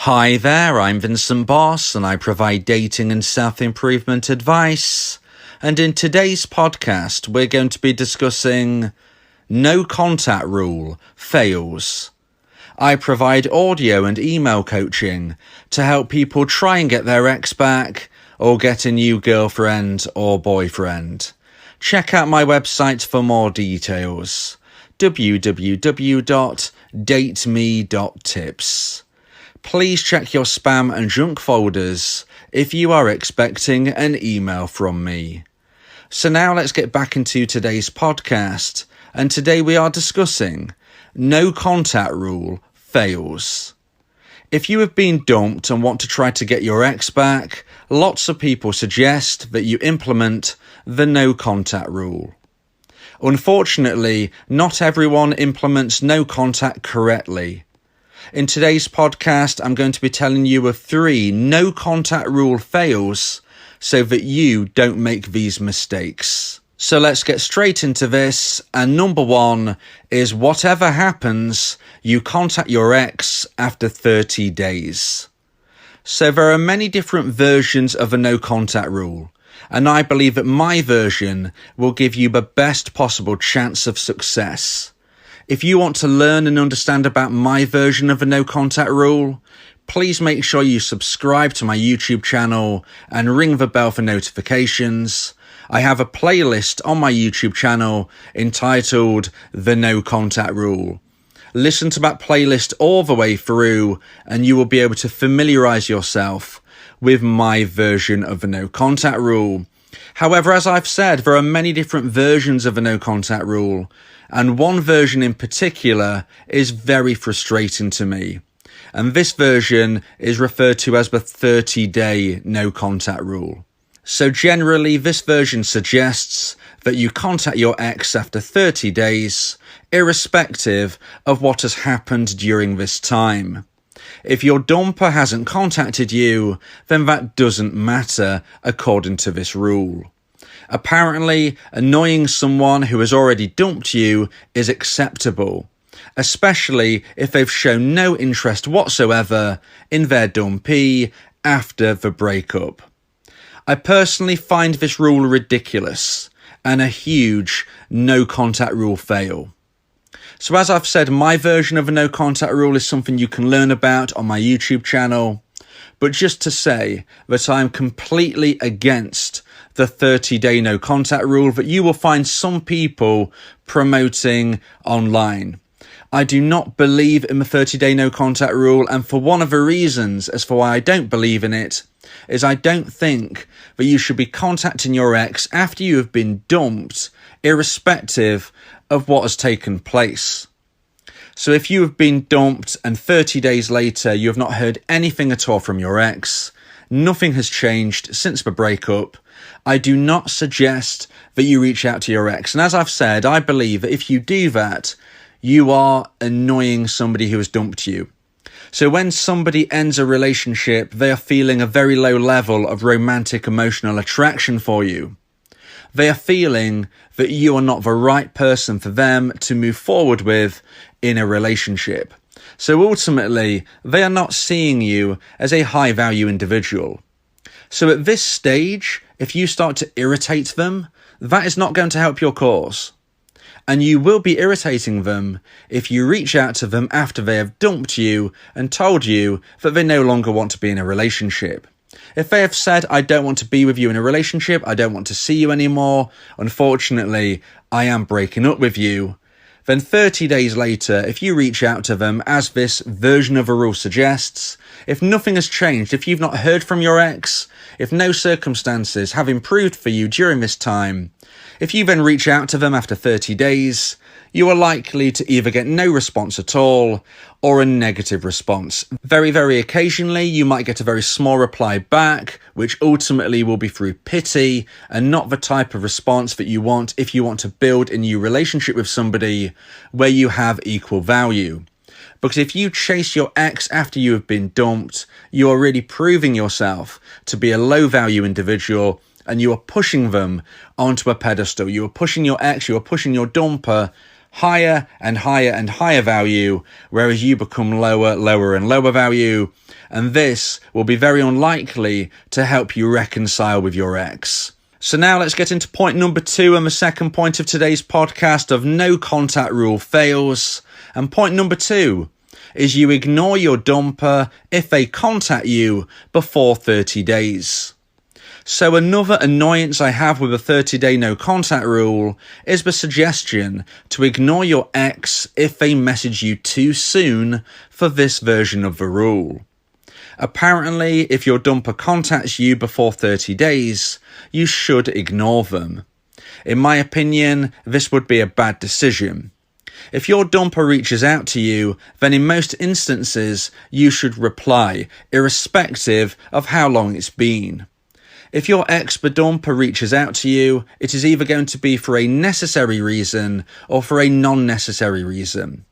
Hi there, I'm Vincent Boss and I provide dating and self-improvement advice. And in today's podcast, we're going to be discussing no contact rule fails. I provide audio and email coaching to help people try and get their ex back or get a new girlfriend or boyfriend. Check out my website for more details. www.dateme.tips. Please check your spam and junk folders if you are expecting an email from me. So now let's get back into today's podcast, and today we are discussing no contact rule fails. If you have been dumped and want to try to get your ex back, lots of people suggest that you implement the no contact rule. Unfortunately, not everyone implements no contact correctly. In today's podcast, I'm going to be telling you of 3 no contact rule fails so that you don't make these mistakes. So let's get straight into this. And number 1 is whatever happens, you contact your ex after 30 days. So there are many different versions of a no contact rule, and I believe that my version will give you the best possible chance of success. If you want to learn and understand about my version of a no contact rule, please make sure you subscribe to my YouTube channel and ring the bell for notifications. I have a playlist on my YouTube channel entitled The No Contact Rule. Listen to that playlist all the way through and you will be able to familiarize yourself with my version of the no contact rule. However, as I've said, there are many different versions of a no contact rule, and one version in particular is very frustrating to me. And this version is referred to as the 30-day no contact rule. So generally, this version suggests that you contact your ex after 30 days, irrespective of what has happened during this time. If your dumper hasn't contacted you, then that doesn't matter according to this rule. Apparently, annoying someone who has already dumped you is acceptable, especially if they've shown no interest whatsoever in their dumpee after the breakup. I personally find this rule ridiculous and a huge no contact rule fail. So as I've said, my version of a no contact rule is something you can learn about on my YouTube channel. But just to say that I'm completely against the 30-day no contact rule that you will find some people promoting online. I do not believe in the 30-day no contact rule, and for one of the reasons as for why I don't believe in it is I don't think that you should be contacting your ex after you have been dumped, irrespective of what has taken place. So if you have been dumped and 30 days later you have not heard anything at all from your ex, nothing has changed since the breakup, I do not suggest that you reach out to your ex. And as I've said, I believe that if you do that, you are annoying somebody who has dumped you. So when somebody ends a relationship, they are feeling a very low level of romantic emotional attraction for you. They are feeling that you are not the right person for them to move forward with in a relationship. So ultimately, they are not seeing you as a high value individual. So at this stage, if you start to irritate them, that is not going to help your cause. And you will be irritating them if you reach out to them after they have dumped you and told you that they no longer want to be in a relationship. If they have said, I don't want to be with you in a relationship, I don't want to see you anymore, unfortunately, I am breaking up with you, then 30 days later, if you reach out to them, as this version of a rule suggests, if nothing has changed, if you've not heard from your ex, if no circumstances have improved for you during this time, if you then reach out to them after 30 days, you are likely to either get no response at all or a negative response. Very, very occasionally, you might get a very small reply back, which ultimately will be through pity and not the type of response that you want if you want to build a new relationship with somebody where you have equal value. Because if you chase your ex after you have been dumped, you are really proving yourself to be a low value individual and you are pushing them onto a pedestal. You are pushing your ex, you are pushing your dumper higher and higher and higher value, whereas you become lower, lower and lower value. And this will be very unlikely to help you reconcile with your ex. So now let's get into point number 2 and the second point of today's podcast of no contact rule fails. And point number 2 is you ignore your dumper if they contact you before 30 days. So another annoyance I have with a 30-day no contact rule is the suggestion to ignore your ex if they message you too soon for this version of the rule. Apparently, if your dumper contacts you before 30 days, you should ignore them. In my opinion, this would be a bad decision. If your dumper reaches out to you, then in most instances, you should reply, irrespective of how long it's been. If your ex-dumper reaches out to you, it is either going to be for a necessary reason or for a non-necessary reason.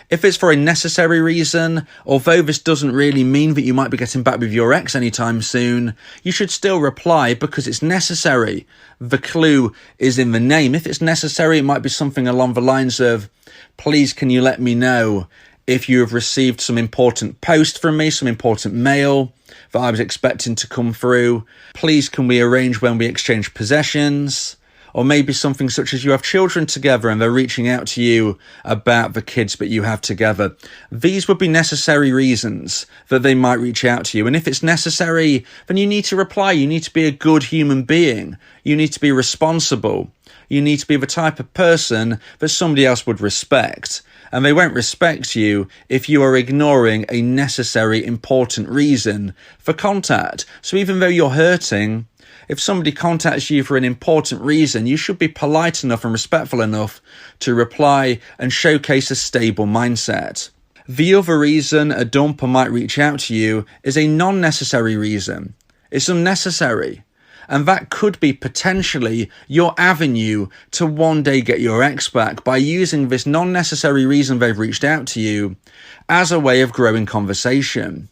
If it's for a necessary reason, although this doesn't really mean that you might be getting back with your ex anytime soon, you should still reply because it's necessary. The clue is in the name. If it's necessary, it might be something along the lines of, please can you let me know if you have received some important post from me, some important mail that I was expecting to come through. Please can we arrange when we exchange possessions? Or maybe something such as you have children together and they're reaching out to you about the kids that you have together. These would be necessary reasons that they might reach out to you. And if it's necessary, then you need to reply. You need to be a good human being. You need to be responsible. You need to be the type of person that somebody else would respect. And they won't respect you if you are ignoring a necessary, important reason for contact. So even though you're hurting, if somebody contacts you for an important reason, you should be polite enough and respectful enough to reply and showcase a stable mindset. The other reason a dumper might reach out to you is a non-necessary reason. It's unnecessary. And that could be potentially your avenue to one day get your ex back by using this non-necessary reason they've reached out to you as a way of growing conversation.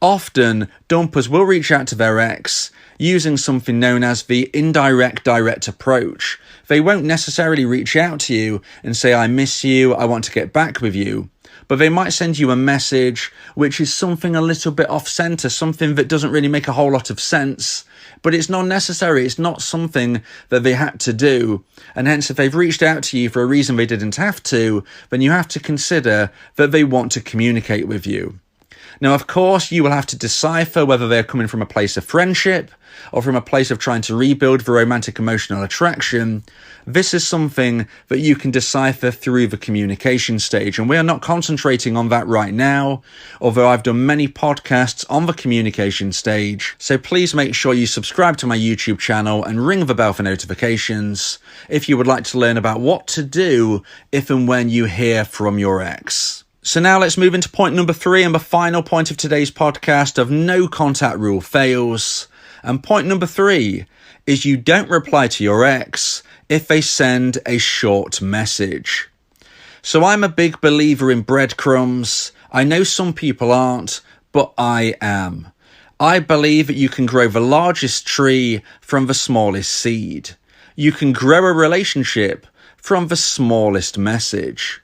Often, dumpers will reach out to their ex using something known as the indirect direct approach. They won't necessarily reach out to you and say, I miss you, I want to get back with you. But they might send you a message which is something a little bit off-center, something that doesn't really make a whole lot of sense. But it's not necessary. It's not something that they had to do. And hence, if they've reached out to you for a reason they didn't have to, then you have to consider that they want to communicate with you. Now, of course, you will have to decipher whether they're coming from a place of friendship or from a place of trying to rebuild the romantic emotional attraction. This is something that you can decipher through the communication stage, and we are not concentrating on that right now, although I've done many podcasts on the communication stage. So please make sure you subscribe to my YouTube channel and ring the bell for notifications if you would like to learn about what to do if and when you hear from your ex. So now let's move into point number 3 and the final point of today's podcast of no contact rule fails. And point number 3 is you don't reply to your ex if they send a short message. So I'm a big believer in breadcrumbs. I know some people aren't, but I am. I believe that you can grow the largest tree from the smallest seed. You can grow a relationship from the smallest message.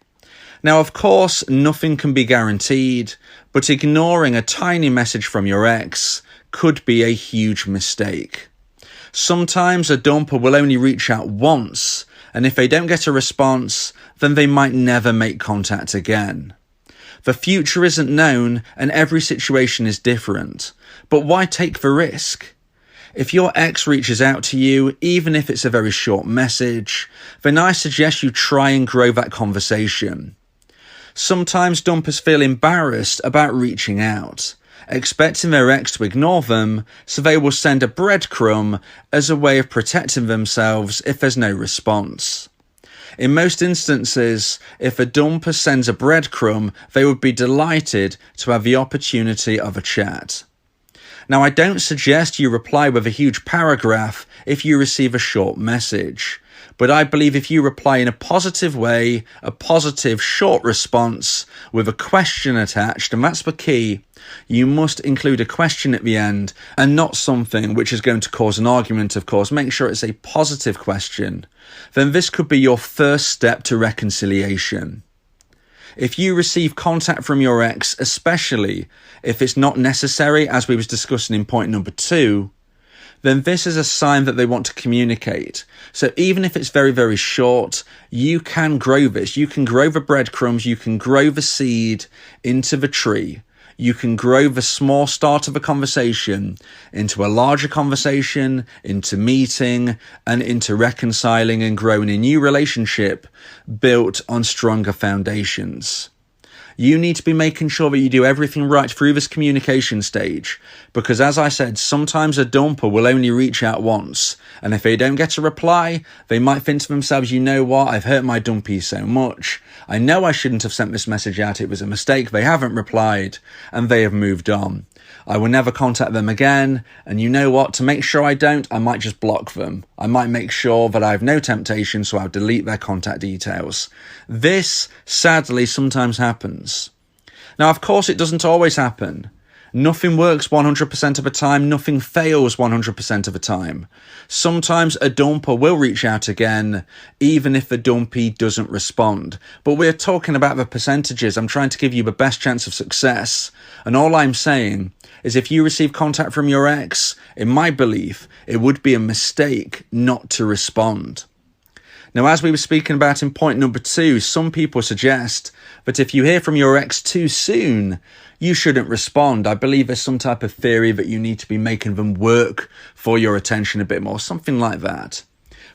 Now, of course, nothing can be guaranteed, but ignoring a tiny message from your ex could be a huge mistake. Sometimes a dumper will only reach out once, and if they don't get a response, then they might never make contact again. The future isn't known, and every situation is different, but why take the risk? If your ex reaches out to you, even if it's a very short message, then I suggest you try and grow that conversation. Sometimes dumpers feel embarrassed about reaching out, expecting their ex to ignore them, so they will send a breadcrumb as a way of protecting themselves if there's no response. In most instances, if a dumper sends a breadcrumb, they would be delighted to have the opportunity of a chat. Now, I don't suggest you reply with a huge paragraph if you receive a short message, But I believe if you reply in a positive way, a positive short response with a question attached, and that's the key, you must include a question at the end and not something which is going to cause an argument, of course. Make sure it's a positive question. Then this could be your first step to reconciliation. If you receive contact from your ex, especially if it's not necessary, as we was discussing in point number 2, then this is a sign that they want to communicate. So even if it's very, very short, you can grow this. You can grow the breadcrumbs, you can grow the seed into the tree. You can grow the small start of a conversation into a larger conversation, into meeting, and into reconciling and growing a new relationship built on stronger foundations. You need to be making sure that you do everything right through this communication stage, because as I said, sometimes a dumper will only reach out once, and if they don't get a reply, they might think to themselves, you know what, I've hurt my dumpee so much. I know I shouldn't have sent this message out, it was a mistake, they haven't replied, and they have moved on. I will never contact them again, and you know what, to make sure I don't, I might just block them. I might make sure that I have no temptation, so I'll delete their contact details. This, sadly, sometimes happens. Now, of course, it doesn't always happen. Nothing works 100% of the time, nothing fails 100% of the time. Sometimes a dumper will reach out again, even if the dumpee doesn't respond. But we're talking about the percentages. I'm trying to give you the best chance of success. And all I'm saying is if you receive contact from your ex, in my belief, it would be a mistake not to respond. Now, as we were speaking about in point number 2, some people suggest that if you hear from your ex too soon, you shouldn't respond. I believe there's some type of theory that you need to be making them work for your attention a bit more, something like that.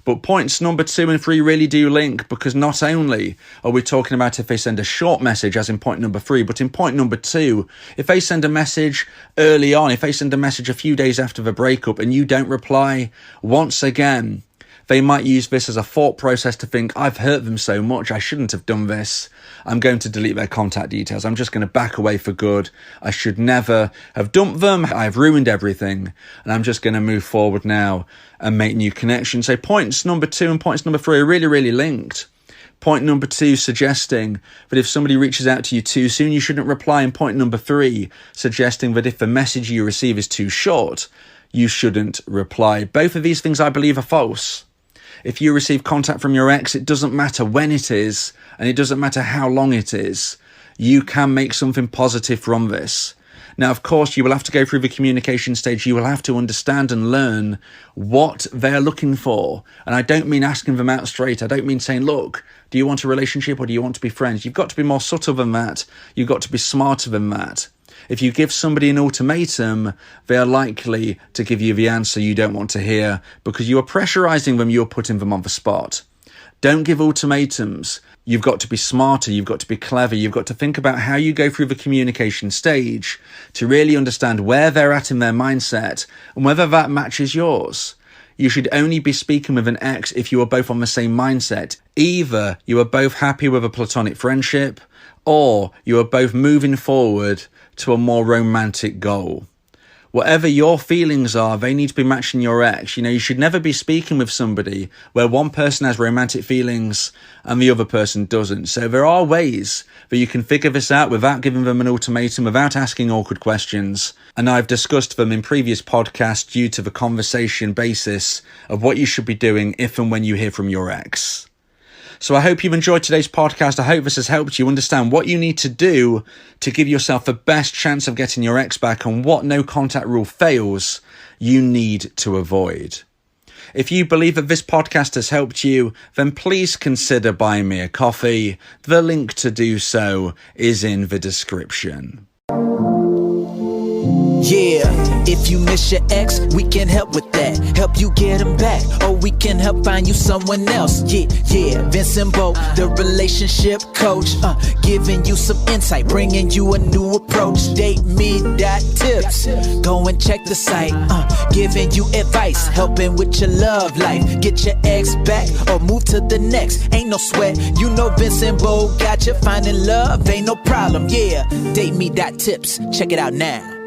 But points number 2 and 3 really do link, because not only are we talking about if they send a short message, as in point number 3, but in point number 2, if they send a message early on, if they send a message a few days after the breakup and you don't reply, once again, they might use this as a thought process to think, I've hurt them so much, I shouldn't have done this. I'm going to delete their contact details. I'm just going to back away for good. I should never have dumped them. I've ruined everything. And I'm just going to move forward now and make new connections. So points number 2 and points number 3 are really, really linked. Point number 2 suggesting that if somebody reaches out to you too soon, you shouldn't reply. And point number 3 suggesting that if the message you receive is too short, you shouldn't reply. Both of these things I believe are false. If you receive contact from your ex, it doesn't matter when it is, and it doesn't matter how long it is. You can make something positive from this. Now, of course, you will have to go through the communication stage. You will have to understand and learn what they're looking for. And I don't mean asking them out straight. I don't mean saying, look, do you want a relationship or do you want to be friends? You've got to be more subtle than that. You've got to be smarter than that. If you give somebody an ultimatum, they are likely to give you the answer you don't want to hear because you are pressurizing them, you're putting them on the spot. Don't give ultimatums. You've got to be smarter, you've got to be clever, you've got to think about how you go through the communication stage to really understand where they're at in their mindset and whether that matches yours. You should only be speaking with an ex if you are both on the same mindset. Either you are both happy with a platonic friendship or you are both moving forward to a more romantic goal. Whatever your feelings are, they need to be matching your ex. You should never be speaking with somebody where one person has romantic feelings and the other person doesn't. So there are ways that you can figure this out without giving them an ultimatum, without asking awkward questions. And I've discussed them in previous podcasts due to the conversation basis of what you should be doing if and when you hear from your ex. So I hope you've enjoyed today's podcast. I hope this has helped you understand what you need to do to give yourself the best chance of getting your ex back and what no contact rule fails you need to avoid. If you believe that this podcast has helped you, then please consider buying me a coffee. The link to do so is in the description. Yeah, if you miss your ex, we can help with that. Help you get him back, or we can help find you someone else. Yeah, Vincent, the relationship coach, giving you some insight, bringing you a new approach. DateMe.tips, go and check the site, giving you advice, helping with your love life. Get your ex back, or move to the next. Ain't no sweat, you know Vincent got you. Finding love ain't no problem. Yeah, DateMe.tips, check it out now.